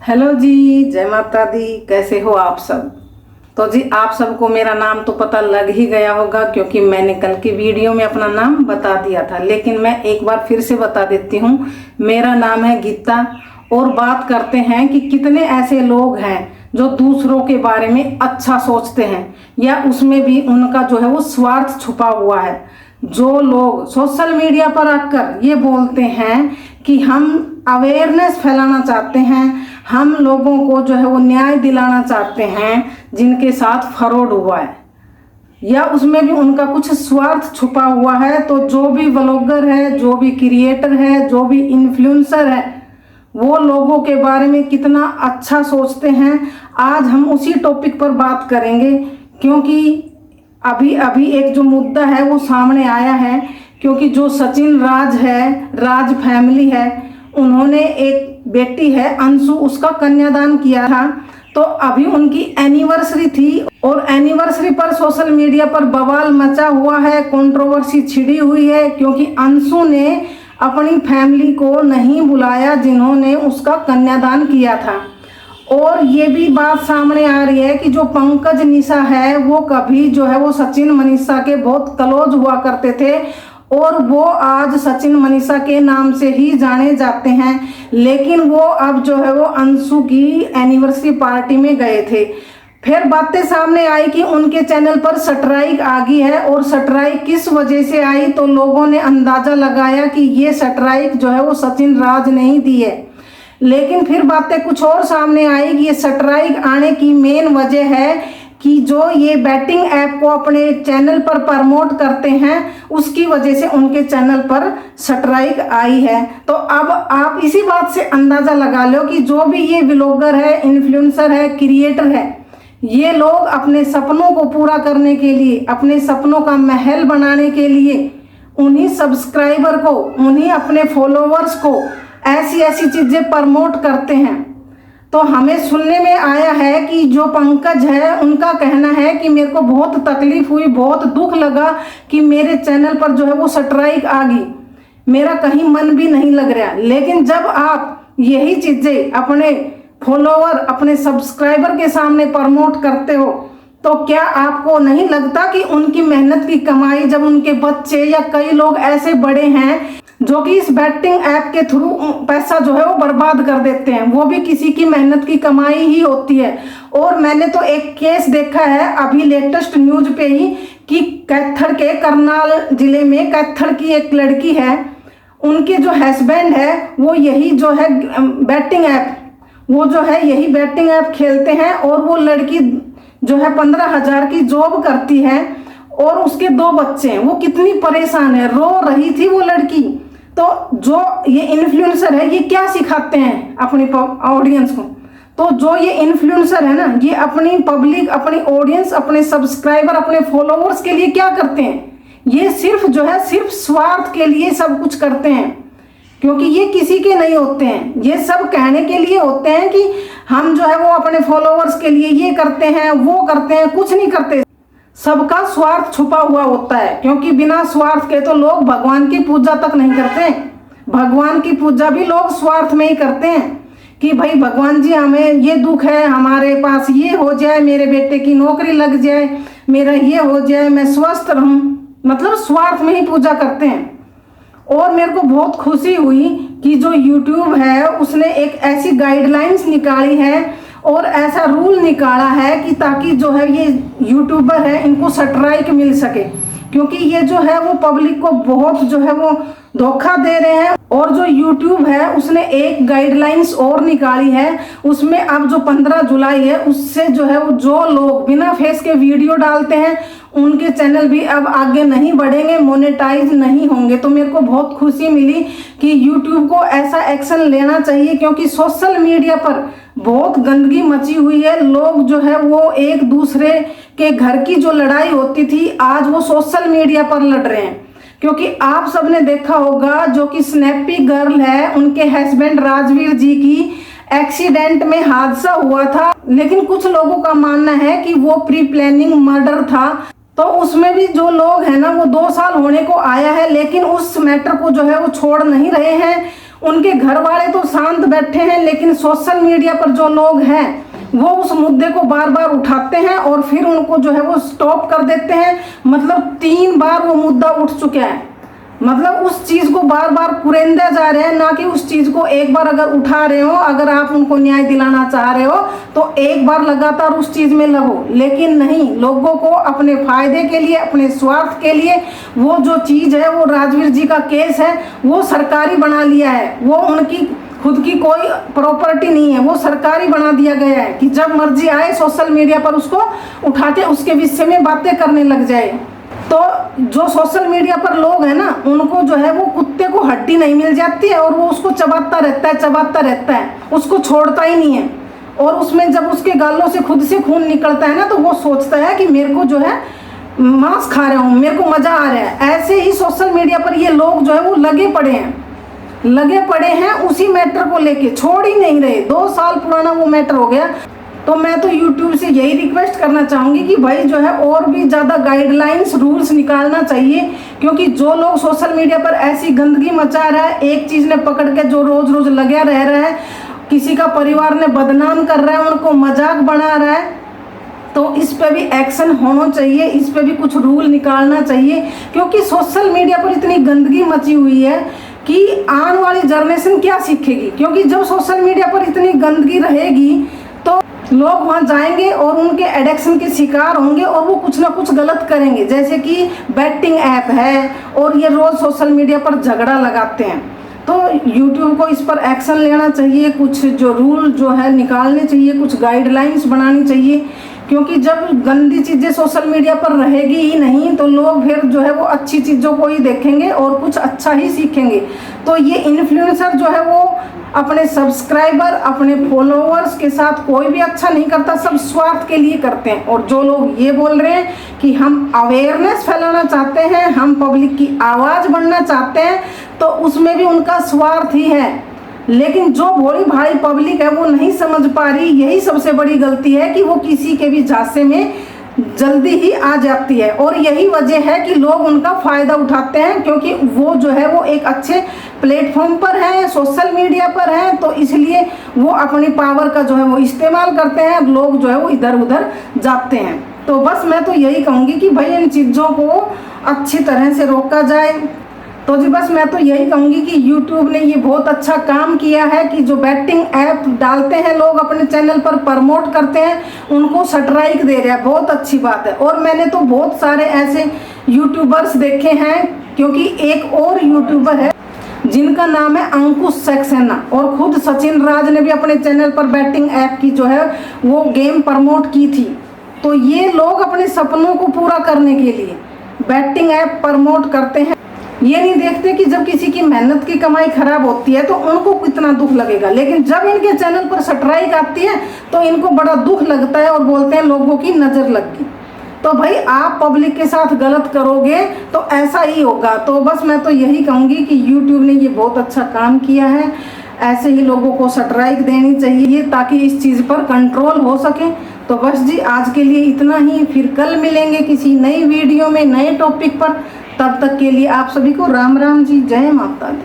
Hello जी, जय माता दी। कैसे हो आप सब? तो जी आप सबको मेरा नाम तो पता लग ही गया होगा क्योंकि मैंने कल की वीडियो में अपना नाम बता दिया था, लेकिन मैं एक बार फिर से बता देती हूँ। मेरा नाम है गीता और बात करते हैं कि कितने ऐसे लोग हैं जो दूसरों के बारे में अच्छा सोचते हैं या उसमें भी उनका जो है वो स्वार्थ छुपा हुआ है। जो लोग सोशल मीडिया पर आकर ये बोलते हैं कि हम अवेयरनेस फैलाना चाहते हैं, हम लोगों को जो है वो न्याय दिलाना चाहते हैं जिनके साथ फ्रॉड हुआ है या उसमें भी उनका कुछ स्वार्थ छुपा हुआ है, तो जो भी व्लॉगर है, जो भी क्रिएटर है, जो भी इन्फ्लुएंसर है, वो लोगों के बारे में कितना अच्छा सोचते हैं। आज हम उसी टॉपिक पर बात करेंगे क्योंकि अभी अभी एक जो मुद्दा है वो सामने आया है। क्योंकि जो सचिन राज है, राज फैमिली है, उन्होंने एक बेटी है अंशु, उसका कन्यादान किया था। तो अभी उनकी एनिवर्सरी थी और एनिवर्सरी पर सोशल मीडिया पर बवाल मचा हुआ है, कंट्रोवर्सी छिड़ी हुई है क्योंकि अंशु ने अपनी फैमिली को नहीं बुलाया जिन्होंने उसका कन्यादान किया था। और ये भी बात सामने आ रही है कि जो पंकज निशा है वो कभी जो है वो सचिन मनीषा के बहुत क्लोज हुआ करते थे और वो आज सचिन मनीषा के नाम से ही जाने जाते हैं, लेकिन वो अब जो है वो अंशु की एनिवर्सरी पार्टी में गए थे। फिर बातें सामने आई कि उनके चैनल पर स्ट्राइक आ गई है और स्ट्राइक किस वजह से आई, तो लोगों ने अंदाजा लगाया कि ये स्ट्राइक जो है वो सचिन राज ने ही दी है। लेकिन फिर बातें कुछ और सामने आई कि ये स्ट्राइक आने की मेन वजह है कि जो ये बैटिंग ऐप को अपने चैनल पर प्रमोट करते हैं उसकी वजह से उनके चैनल पर स्ट्राइक आई है। तो अब आप इसी बात से अंदाजा लगा लो कि जो भी ये व्लॉगर है, इन्फ्लुएंसर है, क्रिएटर है, ये लोग अपने सपनों को पूरा करने के लिए, अपने सपनों का महल बनाने के लिए उन्हीं सब्सक्राइबर को, उन्हीं अपने फॉलोवर्स को ऐसी ऐसी चीजें प्रमोट करते हैं। तो हमें सुनने में आया है कि जो पंकज है उनका कहना है कि मेरे को बहुत तकलीफ हुई, बहुत दुख लगा कि मेरे चैनल पर जो है वो स्ट्राइक आ गई, मेरा कहीं मन भी नहीं लग रहा। लेकिन जब आप यही चीजें अपने फॉलोवर, अपने सब्सक्राइबर के सामने प्रमोट करते हो तो क्या आपको नहीं लगता कि उनकी मेहनत की कमाई, जब उनके बच्चे या कई लोग ऐसे बड़े हैं जो कि इस बैटिंग ऐप के थ्रू पैसा जो है वो बर्बाद कर देते हैं, वो भी किसी की मेहनत की कमाई ही होती है। और मैंने तो एक केस देखा है अभी लेटेस्ट न्यूज पे ही कि कैथल के करनाल जिले में कैथल की एक लड़की है, उनके जो हस्बैंड है वो यही जो है बैटिंग ऐप, वो जो है यही बैटिंग ऐप खेलते हैं और वो लड़की जो है 15,000 की जॉब करती है और उसके 2 बच्चे हैं। वो कितनी परेशान है, रो रही थी वो लड़की। तो जो ये इन्फ्लुएंसर है ये क्या सिखाते हैं अपनी ऑडियंस को? तो जो ये इन्फ्लुएंसर है ना, ये अपनी पब्लिक, अपनी ऑडियंस, अपने सब्सक्राइबर, अपने फॉलोवर्स के लिए क्या करते हैं? ये सिर्फ जो है सिर्फ स्वार्थ के लिए सब कुछ करते हैं, क्योंकि ये किसी के नहीं होते हैं। ये सब कहने के लिए होते हैं कि हम जो है वो अपने फॉलोवर्स के लिए ये करते हैं, वो करते हैं, कुछ नहीं करते। सबका स्वार्थ छुपा हुआ होता है क्योंकि बिना स्वार्थ के तो लोग भगवान की पूजा तक नहीं करते। भगवान की पूजा भी लोग स्वार्थ में ही करते हैं कि भाई भगवान जी हमें ये दुख है, हमारे पास ये हो जाए, मेरे बेटे की नौकरी लग जाए, मेरा ये हो जाए, मैं स्वस्थ रहूं, मतलब स्वार्थ में ही पूजा करते हैं। और मेरे को बहुत खुशी हुई कि जो YouTube है उसने एक ऐसी गाइडलाइंस निकाली है और ऐसा रूल निकाला है कि ताकि जो है ये यूट्यूबर है इनको स्ट्राइक मिल सके, क्योंकि ये जो है वो पब्लिक को बहुत जो है वो धोखा दे रहे हैं। और जो YouTube है उसने एक गाइडलाइंस और निकाली है, उसमें अब जो 15 जुलाई है उससे जो है वो जो लोग बिना फेस के वीडियो डालते हैं उनके चैनल भी अब आगे नहीं बढ़ेंगे, मोनेटाइज नहीं होंगे। तो मेरे को बहुत खुशी मिली कि YouTube को ऐसा एक्शन लेना चाहिए क्योंकि सोशल मीडिया पर बहुत गंदगी मची हुई है। लोग जो है वो एक दूसरे के घर की जो लड़ाई होती थी आज वो सोशल मीडिया पर लड़ रहे हैं। क्योंकि आप सबने देखा होगा जो कि स्नैपी गर्ल है, उनके हस्बैंड राजवीर जी की एक्सीडेंट में हादसा हुआ था, लेकिन कुछ लोगों का मानना है कि वो प्री प्लानिंग मर्डर था। तो उसमें भी जो लोग हैं ना वो 2 साल होने को आया है, लेकिन उस मैटर को जो है वो छोड़ नहीं रहे हैं। उनके घर वाले तो शांत बैठे हैं, लेकिन सोशल मीडिया पर जो लोग हैं वो उस मुद्दे को बार बार उठाते हैं और फिर उनको जो है वो स्टॉप कर देते हैं। मतलब 3 बार वो मुद्दा उठ चुका है, मतलब उस चीज को बार बार कुरेंदा जा रहे हैं, ना कि उस चीज को एक बार अगर उठा रहे हो, अगर आप उनको न्याय दिलाना चाह रहे हो तो एक बार लगातार उस चीज में लगो। लेकिन नहीं, लोगों को अपने फायदे के लिए, अपने स्वार्थ के लिए वो जो चीज है, वो राजवीर जी का केस है, वो सरकारी बना लिया है। वो उनकी खुद की कोई प्रॉपर्टी नहीं है, वो सरकारी बना दिया गया है कि जब मर्जी आए सोशल मीडिया पर उसको उठा के उसके विषय में बातें करने लग जाए। तो जो सोशल मीडिया पर लोग हैं ना, उनको जो है वो कुत्ते को हड्डी नहीं मिल जाती है और वो उसको चबाता रहता है, उसको छोड़ता ही नहीं है। और उसमें जब उसके गालों से खुद से खून निकलता है ना, तो वो सोचता है कि मेरे को जो है मांस खा रहा हूँ, मेरे को मजा आ रहा है। ऐसे ही सोशल मीडिया पर ये लोग जो है वो लगे पड़े हैं उसी मैटर को लेके, छोड़ ही नहीं रहे। 2 साल पुराना वो मैटर हो गया। तो मैं तो YouTube से यही रिक्वेस्ट करना चाहूँगी कि भाई जो है और भी ज़्यादा गाइडलाइंस, रूल्स निकालना चाहिए, क्योंकि जो लोग सोशल मीडिया पर ऐसी गंदगी मचा रहा है, एक चीज़ ने पकड़ के जो रोज रोज लगा रह रहा है, किसी का परिवार ने बदनाम कर रहा है, उनको मजाक बना रहा है, तो इस पे भी एक्शन होना चाहिए, इस पे भी कुछ रूल निकालना चाहिए। क्योंकि सोशल मीडिया पर इतनी गंदगी मची हुई है कि आने वाली जनरेशन क्या सीखेगी। क्योंकि जब सोशल मीडिया पर इतनी गंदगी रहेगी तो लोग वहाँ जाएंगे और उनके एडिक्शन के शिकार होंगे और वो कुछ ना कुछ गलत करेंगे। जैसे कि बैटिंग ऐप है और ये रोज़ सोशल मीडिया पर झगड़ा लगाते हैं। तो YouTube को इस पर एक्शन लेना चाहिए, कुछ जो रूल जो है निकालने चाहिए, कुछ गाइडलाइंस बनानी चाहिए। क्योंकि जब गंदी चीज़ें सोशल मीडिया पर रहेगी ही नहीं तो लोग फिर जो है वो अच्छी चीज़ों को ही देखेंगे और कुछ अच्छा ही सीखेंगे। तो ये इन्फ्लुएंसर जो है वो अपने सब्सक्राइबर, अपने फॉलोअर्स के साथ कोई भी अच्छा नहीं करता, सब स्वार्थ के लिए करते हैं। और जो लोग ये बोल रहे हैं कि हम अवेयरनेस फैलाना चाहते हैं, हम पब्लिक की आवाज़ बनना चाहते हैं, तो उसमें भी उनका स्वार्थ ही है। लेकिन जो भोली भारी पब्लिक है वो नहीं समझ पा रही, यही सबसे बड़ी गलती है कि वो किसी के भी झांसे में जल्दी ही आ जाती है। और यही वजह है कि लोग उनका फ़ायदा उठाते हैं, क्योंकि वो जो है वो एक अच्छे प्लेटफॉर्म पर है, सोशल मीडिया पर है, तो इसलिए वो अपनी पावर का जो है वो इस्तेमाल करते हैं। लोग जो है वो इधर उधर जाते हैं। तो बस मैं तो यही कहूँगी कि भाई इन चीज़ों को अच्छी तरह से रोका जाए। तो जी बस मैं तो यही कहूँगी कि YouTube ने ये बहुत अच्छा काम किया है कि जो बैटिंग ऐप डालते हैं लोग अपने चैनल पर प्रमोट करते हैं, उनको स्ट्राइक दे रहा है, बहुत अच्छी बात है। और मैंने तो बहुत सारे ऐसे यूट्यूबर्स देखे हैं, क्योंकि एक और यूट्यूबर है जिनका नाम है अंकुश सक्सेना, और खुद सचिन राज ने भी अपने चैनल पर बैटिंग ऐप की जो है वो गेम प्रमोट की थी। तो ये लोग अपने सपनों को पूरा करने के लिए बैटिंग ऐप प्रमोट करते हैं। ये नहीं देखते कि जब किसी की मेहनत की कमाई खराब होती है तो उनको कितना दुख लगेगा, लेकिन जब इनके चैनल पर स्ट्राइक आती है तो इनको बड़ा दुख लगता है और बोलते हैं लोगों की नज़र लग गई। तो भाई आप पब्लिक के साथ गलत करोगे तो ऐसा ही होगा। तो बस मैं तो यही कहूँगी कि YouTube ने ये बहुत अच्छा काम किया है, ऐसे ही लोगों को स्ट्राइक देनी चाहिए ताकि इस चीज़ पर कंट्रोल हो सके। तो बस जी आज के लिए इतना ही, फिर कल मिलेंगे किसी नई वीडियो में नए टॉपिक पर। तब तक के लिए आप सभी को राम राम जी, जय माता दी।